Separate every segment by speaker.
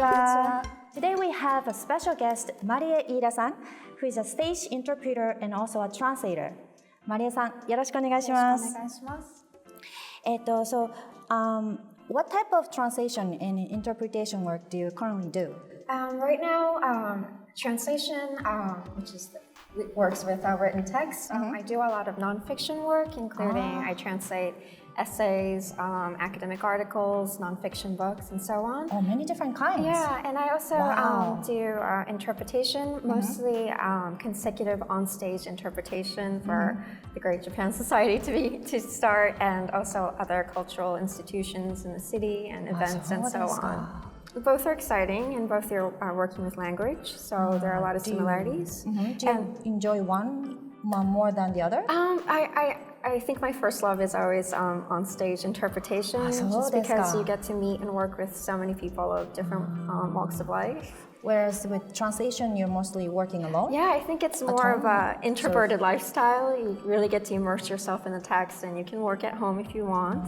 Speaker 1: Konnichiwa. Today we have a special guest, Iida-san, who is a stage interpreter and also a translator. Marie-san, よろしくお願いします。So, what type of translation and interpretation work do you currently do?
Speaker 2: Right now, translation, works with written text. I do a lot of nonfiction work, including I translate essays, academic articles, nonfiction books, and so on.
Speaker 1: Oh, many different kinds.
Speaker 2: Yeah, and I also do interpretation, mostly consecutive on-stage interpretation for the Great Japan Society to start, and also other cultural institutions in the city and events and so on. Both are exciting, and both are working with language, so there are a lot of similarities.
Speaker 1: Do you enjoy one more than the other?
Speaker 2: I think my first love is always on-stage interpretation, just because you get to meet and work with so many people of different walks of life.
Speaker 1: Whereas with translation, you're mostly working alone?
Speaker 2: Yeah, I think it's more of an introverted lifestyle. You really get to immerse yourself in the text, and you can work at home if you want.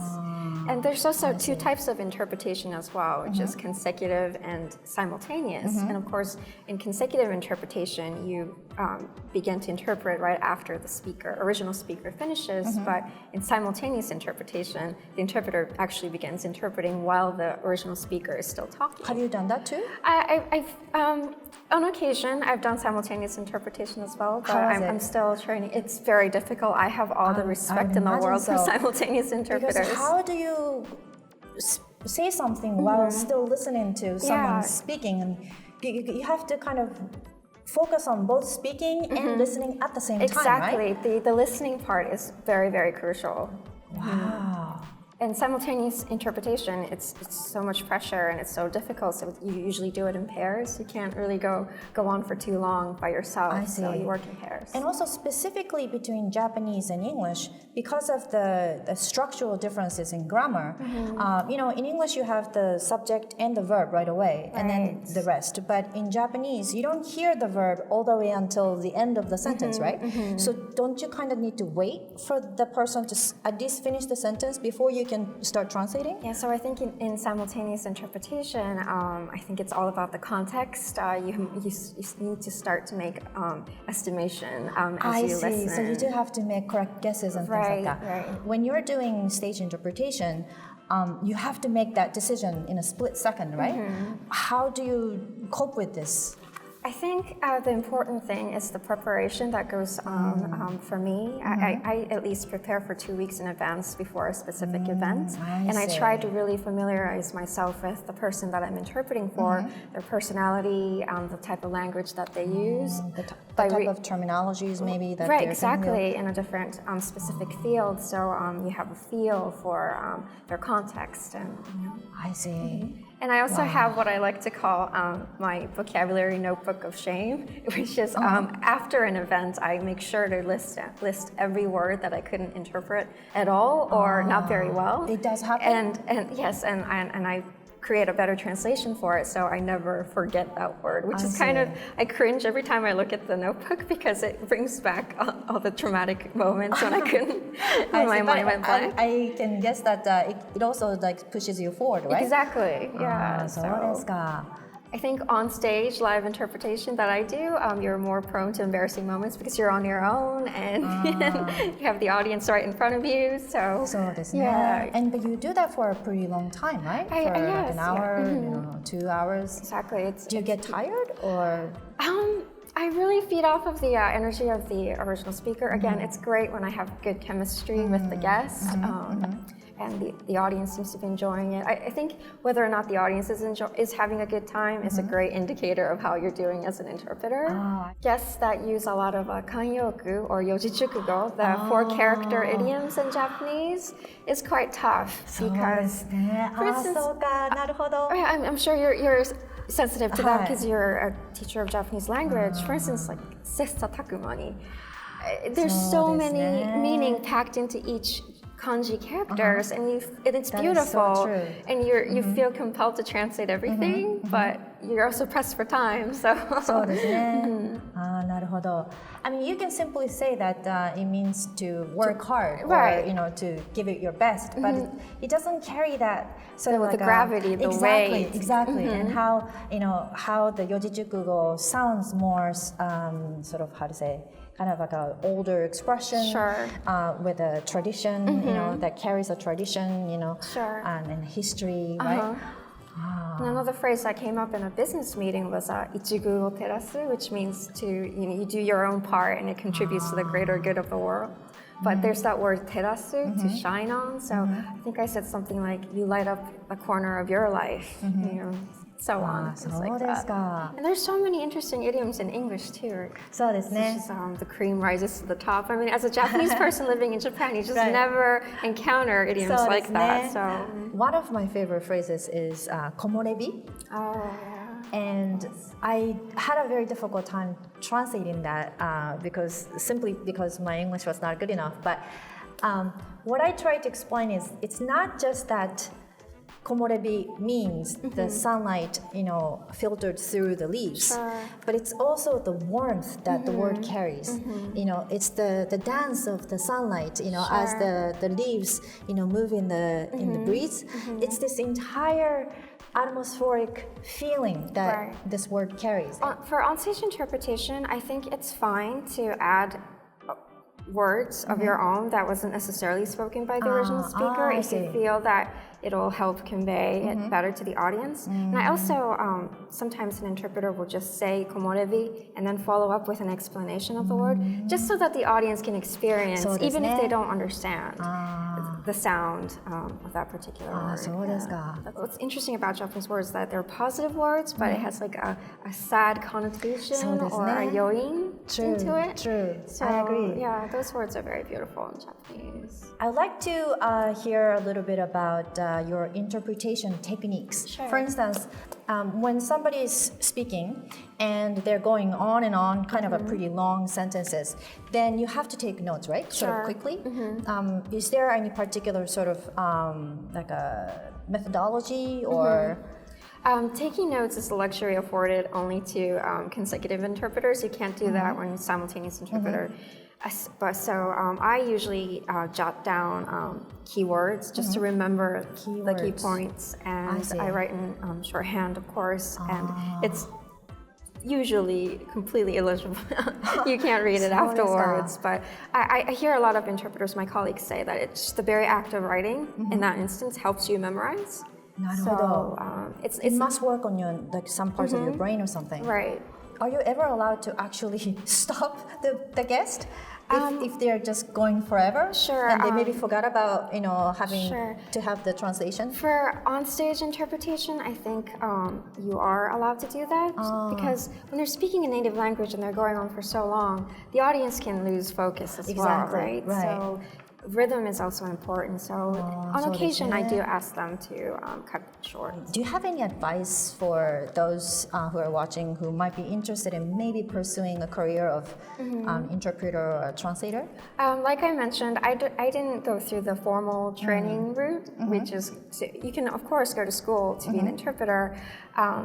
Speaker 2: And there's also two types of interpretation as well, which is consecutive and simultaneous. And of course, in consecutive interpretation, you begin to interpret right after the original speaker finishes. But in simultaneous interpretation, the interpreter actually begins interpreting while the original speaker is still talking.
Speaker 1: Have you done that too?
Speaker 2: On occasion, I've done simultaneous interpretation as well, but I'm still training. It's very difficult. I have all the respect in the world for simultaneous interpreters.
Speaker 1: Because how do you say something while still listening to someone speaking? And you have to kind of focus on both speaking and listening at the same time, right?
Speaker 2: Exactly. The listening part is very, very crucial.
Speaker 1: Wow.
Speaker 2: And simultaneous interpretation, it's so much pressure and it's so difficult, so you usually do it in pairs. You can't really go on for too long by yourself,
Speaker 1: I see.
Speaker 2: So you work in pairs.
Speaker 1: And also specifically between Japanese and English, because of the structural differences in grammar, in English you have the subject and the verb right away, and then the rest. But in Japanese, you don't hear the verb all the way until the end of the sentence, right? So don't you kind of need to wait for the person to at least finish the sentence before you can start translating?
Speaker 2: Yeah, so I think in simultaneous interpretation, I think it's all about the context. You need to start to make estimation as you listen.
Speaker 1: So you do have to make correct guesses and things like that.
Speaker 2: Right.
Speaker 1: When you're doing stage interpretation, you have to make that decision in a split second, right? How do you cope with this?
Speaker 2: I think the important thing is the preparation that goes on for me. I at least prepare for 2 weeks in advance before a specific event. I try to really familiarize myself with the person that I'm interpreting for, their personality, the type of language that they use.
Speaker 1: The type of terminologies maybe that
Speaker 2: they're exactly, in a different specific field. So you have a feel for their context.
Speaker 1: I see.
Speaker 2: And I also have what I like to call my vocabulary notebook of shame, which is after an event, I make sure to list every word that I couldn't interpret at all or not very well.
Speaker 1: It does happen?
Speaker 2: And yes, and I create a better translation for it, so I never forget that word, which is kind of, I cringe every time I look at the notebook because it brings back all the traumatic moments when I couldn't, my mind went blank.
Speaker 1: I can guess that it also pushes you forward, right?
Speaker 2: Exactly, yeah.
Speaker 1: So
Speaker 2: I think on stage, live interpretation that I do, you're more prone to embarrassing moments because you're on your own and you have the audience right in front of you. So
Speaker 1: yeah. But you do that for a pretty long time, right? For like an hour, 2 hours.
Speaker 2: Exactly.
Speaker 1: Do you get tired or?
Speaker 2: I really feed off of the energy of the original speaker. Again, it's great when I have good chemistry with the guest. And the audience seems to be enjoying it. I think whether or not the audience is having a good time is a great indicator of how you're doing as an interpreter. Guests that use a lot of kan-youku or yojichukugo, the 4-character idioms in Japanese, is quite tough because, for instance, I'm sure you're sensitive to that because you're a teacher of Japanese language. For instance, like sessa takumani. There's so many meaning packed into each kanji characters, and it's
Speaker 1: That is
Speaker 2: beautiful,
Speaker 1: so true.
Speaker 2: and you feel compelled to translate everything, but you're also pressed for time. So
Speaker 1: そうですね。ああ、なるほど。I mean, you can simply say that it means to work hard, or
Speaker 2: Right.
Speaker 1: to give it your best, but it doesn't carry that sort of
Speaker 2: The
Speaker 1: like
Speaker 2: gravity, the
Speaker 1: exactly,
Speaker 2: weight.
Speaker 1: exactly, and how the Yojichukugo sounds more sort of how to say. Kind of like an older expression with a tradition, that carries a tradition, and history, right?
Speaker 2: And another phrase that came up in a business meeting was ichigu o terasu, which means to you do your own part and it contributes to the greater good of the world. But there's that word terasu, to shine on. So I think I said something like you light up a corner of your life, so on, things like that. And there's so many interesting idioms in English too.
Speaker 1: そうですね。
Speaker 2: Such as, the cream rises to the top. I mean, as a Japanese person living in Japan, you just never encounter idioms like that. So
Speaker 1: one of my favorite phrases is komorebi.
Speaker 2: Oh, yeah.
Speaker 1: And I had a very difficult time translating that because my English was not good enough. But what I try to explain is it's not just that komorebi means the sunlight, filtered through the leaves, but it's also the warmth that the word carries. It's the dance of the sunlight, as the leaves, move in the breeze. It's this entire atmospheric feeling that this word carries.
Speaker 2: For on-stage interpretation, I think it's fine to add words of your own that wasn't necessarily spoken by the original speaker if you feel that it'll help convey it better to the audience. And I also, sometimes an interpreter will just say komorebi and then follow up with an explanation of the word, just so that the audience can experience, even if they don't understand the sound of that particular word.
Speaker 1: そうですか。
Speaker 2: What's interesting about Japanese words is that they're positive words, but it has like a sad connotation or a yoin into it.
Speaker 1: True.
Speaker 2: So,
Speaker 1: I agree.
Speaker 2: Yeah, those words are very beautiful in Japanese.
Speaker 1: I'd like to hear a little bit about your interpretation techniques.
Speaker 2: Sure.
Speaker 1: For instance, when somebody is speaking and they're going on and on, kind of a pretty long sentences, then you have to take notes, right? Sort of quickly. Is there any particular sort of like a methodology or?
Speaker 2: Taking notes is a luxury afforded only to consecutive interpreters. You can't do that when simultaneous interpreter. I usually jot down keywords just to remember the key points, and I write in shorthand, of course, and it's usually completely illegible. You can't read it afterwards. But I hear a lot of interpreters, my colleagues, say that it's just the very act of writing in that instance helps you memorize. So
Speaker 1: it must work on your some parts of your brain or something.
Speaker 2: Right.
Speaker 1: Are you ever allowed to actually stop the guest if they're just going forever?
Speaker 2: Sure.
Speaker 1: And they maybe forgot about having to have the translation?
Speaker 2: For on-stage interpretation, I think you are allowed to do that because when they're speaking a native language and they're going on for so long, the audience can lose focus as well, right? So rhythm is also important. So on occasion, I do ask them to cut it short.
Speaker 1: Do you have any advice for those who are watching who might be interested in maybe pursuing a career of interpreter or translator?
Speaker 2: Like I mentioned, I didn't go through the formal training route, which is, you can of course go to school to be an interpreter,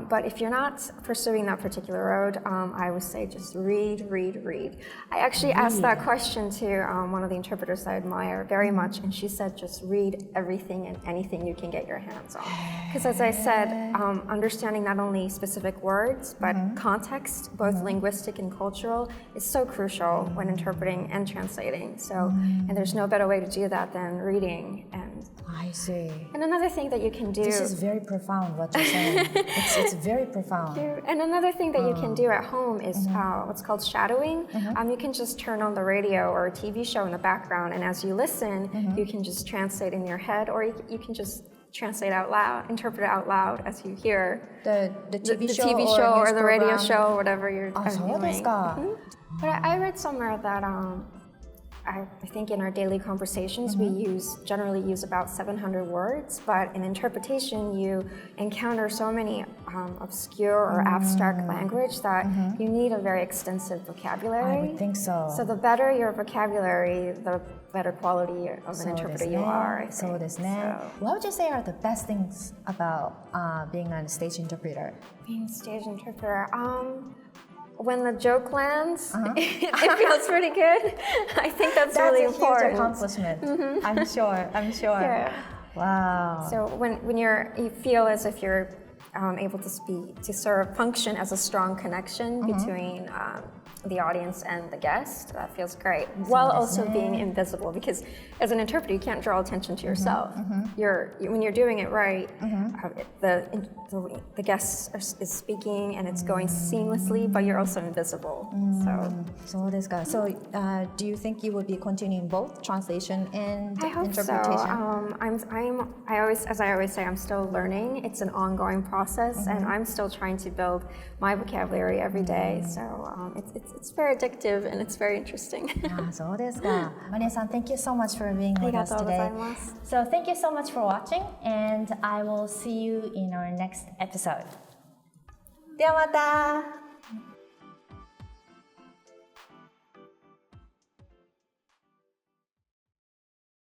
Speaker 2: but if you're not pursuing that particular road, I would say just read. I actually asked that question to one of the interpreters I admire very much, and she said just read everything and anything you can get your hands on. Because as I said, understanding not only specific words, but context, both linguistic and cultural, is so crucial when interpreting and translating. So, and there's no better way to do that than reading. And
Speaker 1: I see.
Speaker 2: And another thing that you can do...
Speaker 1: This is very profound, what you're saying. it's very profound.
Speaker 2: And another thing that you can do at home is what's called shadowing. You can just turn on the radio or a TV show in the background, and as you listen, you can just translate in your head, or you can just translate out loud, interpret it out loud as you hear
Speaker 1: the TV
Speaker 2: show or the radio show, whatever you're doing. But I read somewhere that I think in our daily conversations we generally use about 700 words, but in interpretation you encounter so many obscure or abstract language that you need a very extensive vocabulary.
Speaker 1: I would think so.
Speaker 2: So the better your vocabulary, the better quality of an interpreter you are, I think.
Speaker 1: そうですね. What would you say are the best things about being a stage interpreter?
Speaker 2: Being a stage interpreter, when the joke lands, it feels pretty good. I think that's really important.
Speaker 1: That's a huge accomplishment. I'm sure.
Speaker 2: Yeah.
Speaker 1: Wow.
Speaker 2: So when you feel as if you're able to speak, to sort of function as a strong connection between the audience and the guest, that feels great, while also being invisible, because as an interpreter you can't draw attention to yourself. When you're doing it right, the guest is speaking and it's going seamlessly, but you're also invisible.
Speaker 1: So do you think you would be continuing both translation and interpretation?
Speaker 2: I always say, I'm still learning. It's an ongoing process, and I'm still trying to build my vocabulary every day. So it's very addictive and it's very interesting.
Speaker 1: そうですか。マリアさん、thank you so much for being with us today.
Speaker 2: ありがとうございます。
Speaker 1: So thank you so much for watching, and I will see you in our next episode. ではまた。